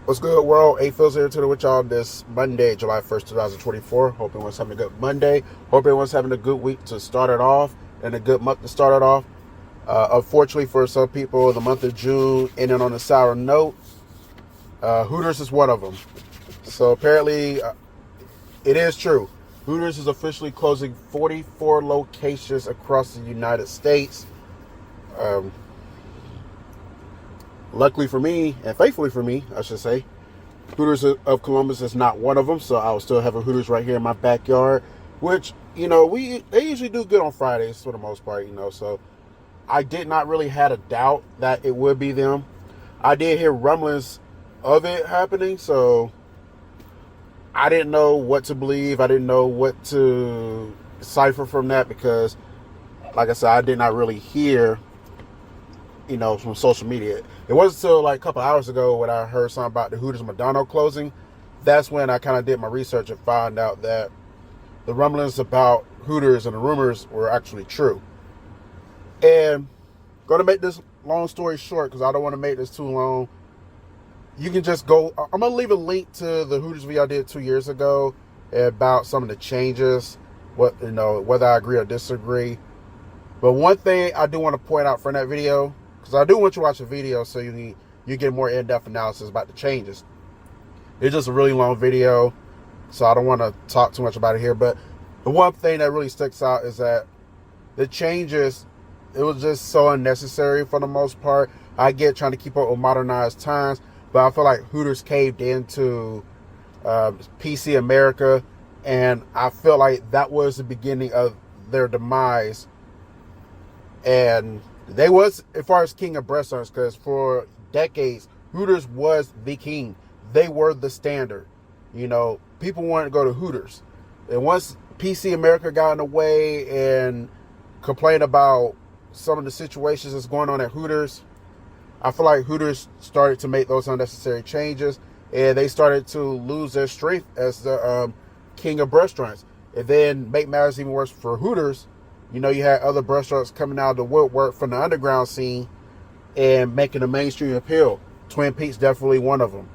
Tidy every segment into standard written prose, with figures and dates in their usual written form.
What's good, world? A-Fizzle here to with y'all this Monday, July 1st, 2024. Hope everyone's having a good Monday. Hope everyone's having a good week to start it off and a good month to start it off. Unfortunately, for some people, the month of June ended on a sour note. Hooters is one of them. So apparently, it is true. Hooters is officially closing 44 locations across the United States. Luckily for me, and thankfully for me, I should say, Hooters of Columbus is not one of them, so I will still have a Hooters right here in my backyard, which, they usually do good on Fridays for the most part, so I did not really had a doubt that it would be them. I did hear rumblings of it happening, so I didn't know what to believe. I didn't know what to decipher from that because, like I said, I did not really hear from social media. It wasn't until like a couple hours ago when I heard something about the Hooters McDonald closing. That's when I kind of did my research and found out that the rumblings about Hooters and the rumors were actually true. And going to make this long story short because I don't want to make this too long. You can just go. I'm going to leave a link to the Hooters video I did 2 years ago about some of the changes, whether I agree or disagree. But one thing I do want to point out from that video, because I do want you to watch the video so you get more in-depth analysis about the changes. It's just a really long video, so I don't want to talk too much about it here. But the one thing that really sticks out is that the changes, it was just so unnecessary for the most part. I get trying to keep up with modernized times, but I feel like Hooters caved into PC America, and I feel like that was the beginning of their demise. And they was, as far as king of restaurants, because for decades, Hooters was the king. They were the standard. People wanted to go to Hooters. And once PC America got in the way and complained about some of the situations that's going on at Hooters, I feel like Hooters started to make those unnecessary changes, and they started to lose their strength as the king of restaurants. And then make matters even worse for Hooters, you had other restaurants coming out of the woodwork from the underground scene and making a mainstream appeal. Twin Peaks definitely one of them.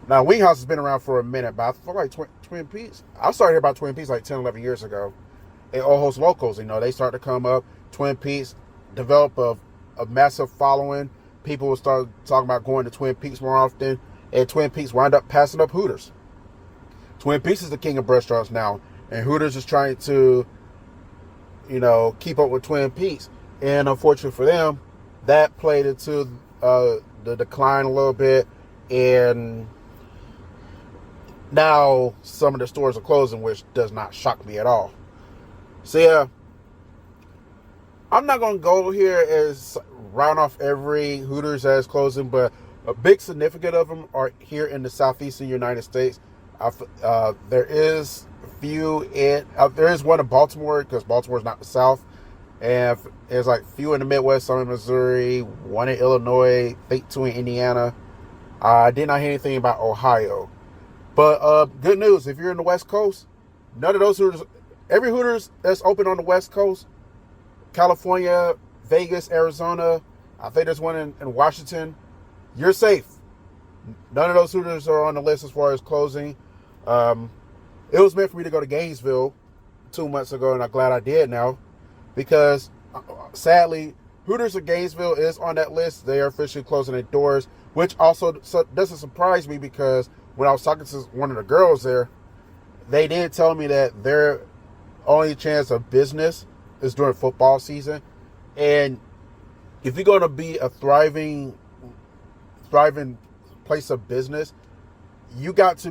Now, Wing House has been around for a minute, but I feel like Twin Peaks, I started hearing about Twin Peaks like 10, 11 years ago. And Ojos Locals, they started to come up. Twin Peaks developed a massive following. People would start talking about going to Twin Peaks more often. And Twin Peaks wind up passing up Hooters. Twin Peaks is the king of restaurants now. And Hooters is trying to keep up with Twin Peaks. And unfortunately for them, that played into the decline a little bit. And now some of the stores are closing, which does not shock me at all. So yeah, I'm not going to go here as round off every Hooters that is closing, but a big significant of them are here in the southeastern United States. There is there is one in Baltimore, because Baltimore is not the South, and there's like few in the Midwest, some in Missouri, one in Illinois, I think 2 in Indiana. I did not hear anything about Ohio, but good news, if you're in the West Coast, none of those Hooters, every Hooters that's open on the West Coast, California, Vegas, Arizona, I think there's one in Washington, you're safe. None of those Hooters are on the list as far as closing. It was meant for me to go to Gainesville 2 months ago, and I'm glad I did now, because sadly, Hooters of Gainesville is on that list. They are officially closing their doors, which also doesn't surprise me, because when I was talking to one of the girls there, they did tell me that their only chance of business is during football season. And if you're going to be a thriving place of business, you got to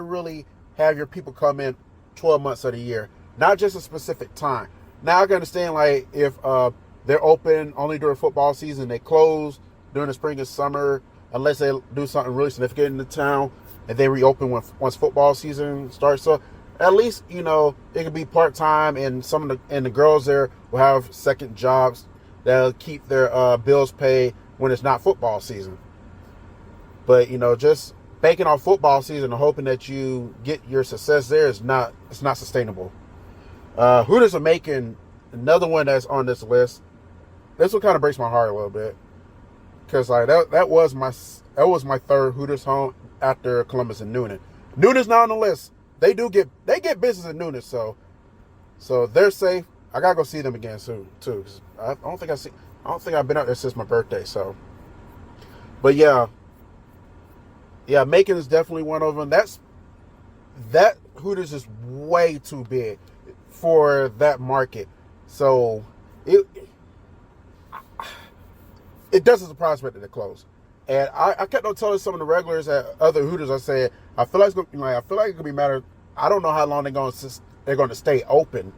really have your people come in 12 months of the year, not just a specific time. Now I can understand, like, if they're open only during football season, they close during the spring and summer, unless they do something really significant in the town, and they reopen once football season starts. So at least, it could be part-time, and the girls there will have second jobs that'll keep their bills paid when it's not football season. But, just banking on football season and hoping that you get your success there it's not sustainable. Hooters are making another one that's on this list. This one kind of breaks my heart a little bit, because like that That was my third Hooters home after Columbus and Noonan. Noonan's not on the list. They get business in Noonan, so they're safe. I gotta go see them again soon too. I don't think I've been out there since my birthday. So, but yeah, Macon is definitely one of them. That Hooters is way too big for that market. So it doesn't surprise me that they closed. And I kept on telling some of the regulars at other Hooters. I said I feel like it could be matter. I don't know how long they're going to stay open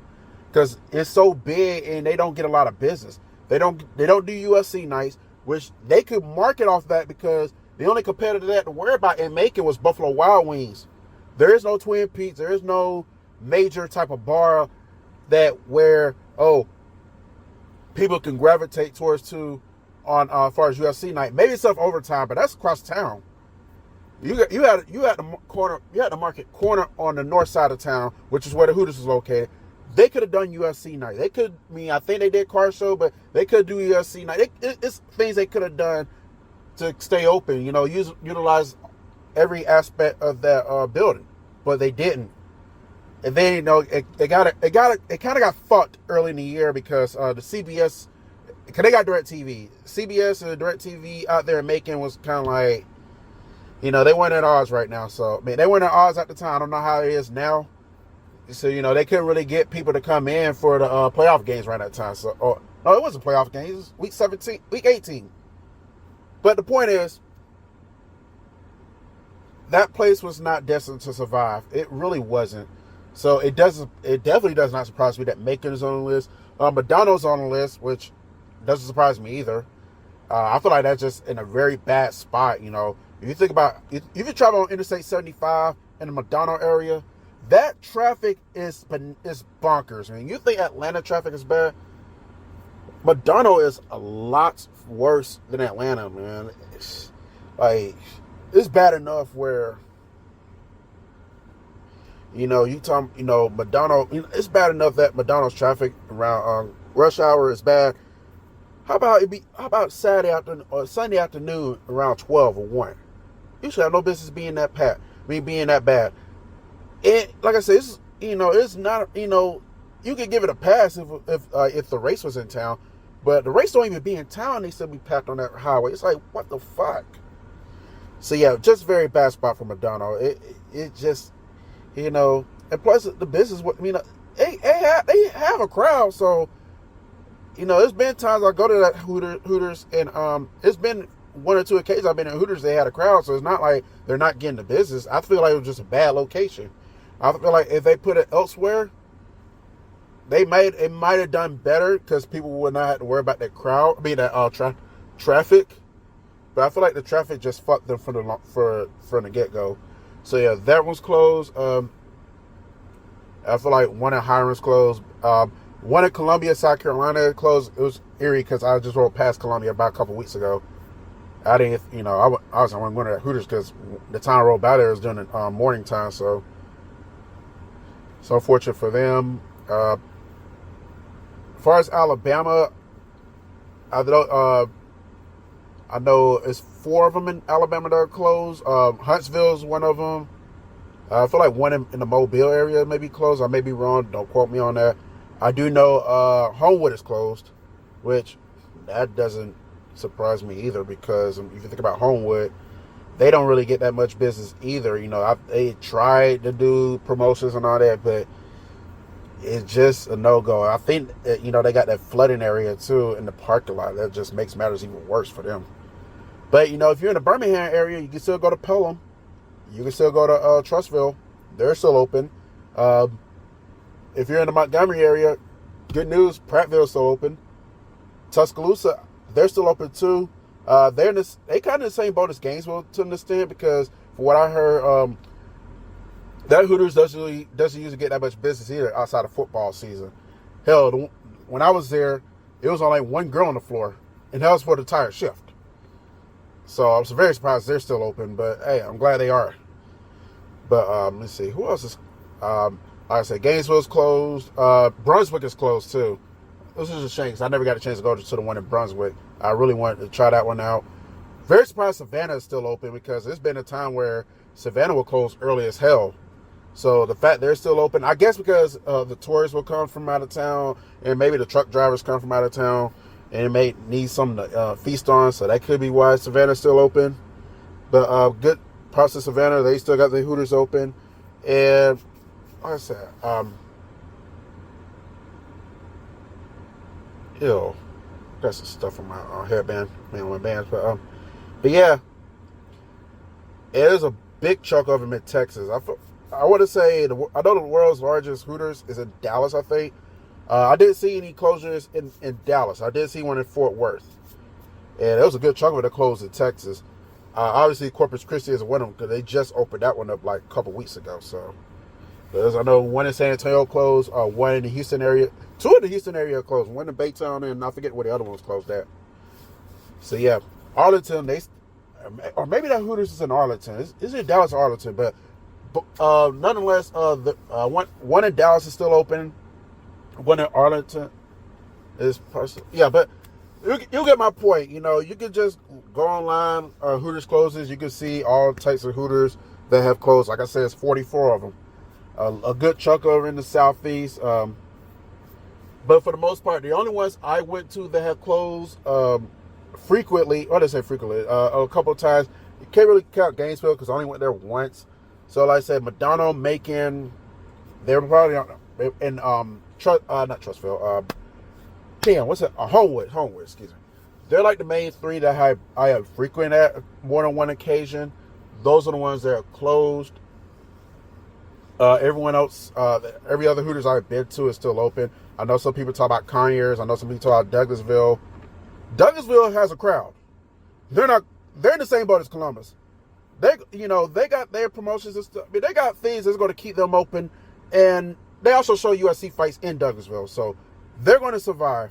because it's so big and they don't get a lot of business. They don't do UFC nights, which they could market off that because the only competitor they had to worry about in Macon was Buffalo Wild Wings. There is no Twin Peaks. There is no major type of bar where people can gravitate towards to on as far as UFC night. Maybe it's up overtime, but that's across town. You had the market corner on the north side of town, which is where the Hooters is located. They could have done UFC night. I think they did car show, but they could do UFC night. It's things they could have done to stay open. Utilize every aspect of that building, but they didn't. And then it kind of got fucked early in the year because the CBS, because they got DirecTV. CBS and DirecTV out there in Macon was kind of like, they weren't at odds right now. So they weren't at odds at the time. I don't know how it is now. So they couldn't really get people to come in for the playoff games right at that time. So no, it wasn't playoff games. It was week 17, week 18. But the point is, that place was not destined to survive. It really wasn't. So it definitely does not surprise me that Macon is on the list. McDonald's on the list, which doesn't surprise me either. I feel like that's just in a very bad spot. If you think about, if you travel on Interstate 75 in the McDonald area, that traffic is bonkers. I mean, you think Atlanta traffic is bad? McDonald is a lot worse than Atlanta, man. It's bad enough where, McDonald, it's bad enough that McDonald's traffic around rush hour is bad. How about Saturday afternoon or Sunday afternoon around 12 or 1? You should have no business being that bad. And like I said, it's not, you could give it a pass if the race was in town, but the race don't even be in town. They still be packed on that highway. It's like, what the fuck? So yeah, just very bad spot for McDonald. It just, and plus the business, they have a crowd. So, there's been times I go to that Hooters and it's been one or two occasions I've been in Hooters, they had a crowd. So it's not like they're not getting the business. I feel like it was just a bad location. I feel like if they put it elsewhere, it might have done better because people would not have to worry about that crowd. Traffic. But I feel like the traffic just fucked them from the get-go. So yeah, that one's closed. I feel like one at Hiram's closed. One at Columbia, South Carolina closed. It was eerie because I just rode past Columbia about a couple weeks ago. I didn't, I wasn't going to that Hooters because the time I rode by there was during the morning time. So unfortunate for them. As far as Alabama, I know it's 4 of them in Alabama that are closed. Huntsville is one of them. I feel like one in the Mobile area may be closed. I may be wrong. Don't quote me on that. I do know Homewood is closed, which that doesn't surprise me either because if you think about Homewood, they don't really get that much business either. They tried to do promotions and all that, but it's just a no-go. I think that, they got that flooding area too in the parking lot. That just makes matters even worse for them. But, if you're in the Birmingham area, you can still go to Pelham. You can still go to Trussville. They're still open. If you're in the Montgomery area, good news, Prattville's still open. Tuscaloosa, they're still open too. They kind of in the same boat as Gainesville to an extent because from what I heard, that Hooters doesn't usually get that much business either outside of football season. Hell, when I was there, it was only one girl on the floor, and that was for the entire shift. So I was very surprised they're still open, but hey, I'm glad they are. But let's see, who else is? Like I said, Gainesville's closed. Brunswick is closed too. This is a shame because I never got a chance to go to the one in Brunswick. I really wanted to try that one out. Very surprised Savannah is still open because there's been a time where Savannah will close early as hell. So the fact they're still open, I guess because the tourists will come from out of town, and maybe the truck drivers come from out of town, and it may need something to feast on. So that could be why Savannah's still open. But good parts of Savannah, they still got the Hooters open. And like I said, got some stuff on my headband, on my bands. But yeah, it is a big chunk of them in Texas. I want to say, I know the world's largest Hooters is in Dallas, I think. I didn't see any closures in Dallas. I did see one in Fort Worth. And it was a good chunk of it that closed in Texas. Obviously, Corpus Christi is one of them because they just opened that one up like a couple weeks ago. So, I know one in San Antonio closed, one in the Houston area. Two in the Houston area closed. One in Baytown, and I forget where the other one was closed at. So, yeah. Arlington, or maybe that Hooters is in Arlington. Is it Dallas or Arlington? But nonetheless, one in Dallas is still open. One in Arlington is possible. Yeah, but you'll get my point. You know, you can just go online. Hooters closes. You can see all types of Hooters that have closed. Like I said, it's 44 of them. A good chunk over in the southeast. But for the most part, the only ones I went to that have closed frequently, or they say frequently, a couple of times. You can't really count Gainesville because I only went there once. So, like I said, McDonough, Macon, they're probably in not Trustville. What's it? Homewood, excuse me. They're like the main three that I have frequent at more than one occasion. Those are the ones that are closed. Everyone else, every other Hooters I've been to is still open. I know some people talk about Conyers. I know some people talk about Douglasville. Douglasville has a crowd. They're in the same boat as Columbus. They got their promotions and stuff. I mean, they got things that's going to keep them open, and they also show UFC fights in Douglasville, so they're going to survive.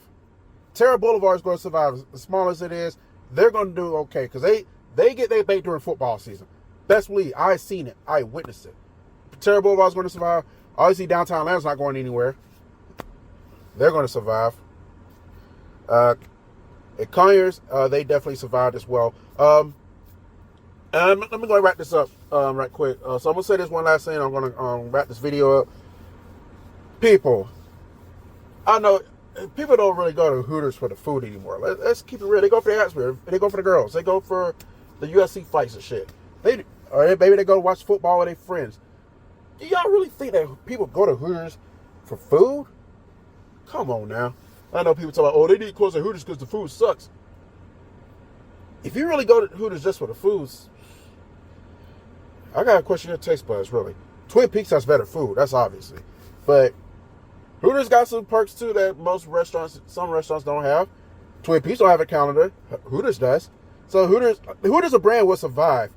Terra Boulevard is going to survive. As small as it is, they're going to do okay because they get their bait during football season. Best believe, I seen it, I witnessed it. Terra Boulevard is going to survive. Obviously, downtown Atlanta's not going anywhere. They're going to survive. At Conyers, they definitely survived as well. And let me go and wrap this up right quick. So I'm going to say this one last thing. I'm going to wrap this video up. People, I know people don't really go to Hooters for the food anymore. Let's keep it real. They go for the atmosphere. They go for the girls. They go for the UFC fights and shit. Or maybe they go to watch football with their friends. Do y'all really think that people go to Hooters for food? Come on now. I know people talk about, they need to close their Hooters because the food sucks. If you really go to Hooters just for the foods, I gotta question your taste buds, really. Twin Peaks has better food, that's obviously. But Hooters got some perks too that some restaurants don't have. Twin Peaks don't have a calendar. Hooters does. So Hooters a brand will survive.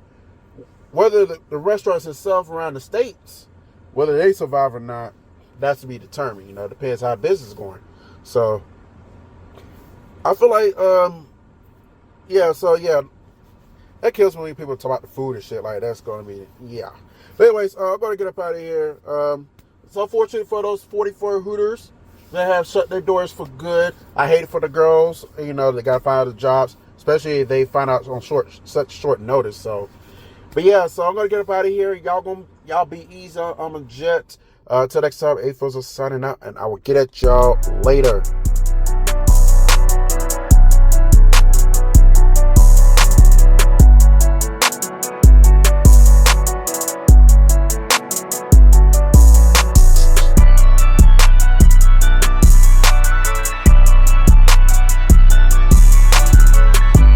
Whether the restaurants itself around the states, whether they survive or not, that's to be determined. It depends how business is going. So I feel like that kills me when people talk about the food and shit like that's going to be, yeah. But anyways, I'm going to get up out of here. It's unfortunate for those 44 Hooters that have shut their doors for good. I hate it for the girls. They got to find other jobs, especially if they find out on such short notice. So, but yeah, so I'm going to get up out of here. Y'all be easy. I'm a jet. Till next time, A-Fizzle signing out, and I will get at y'all later.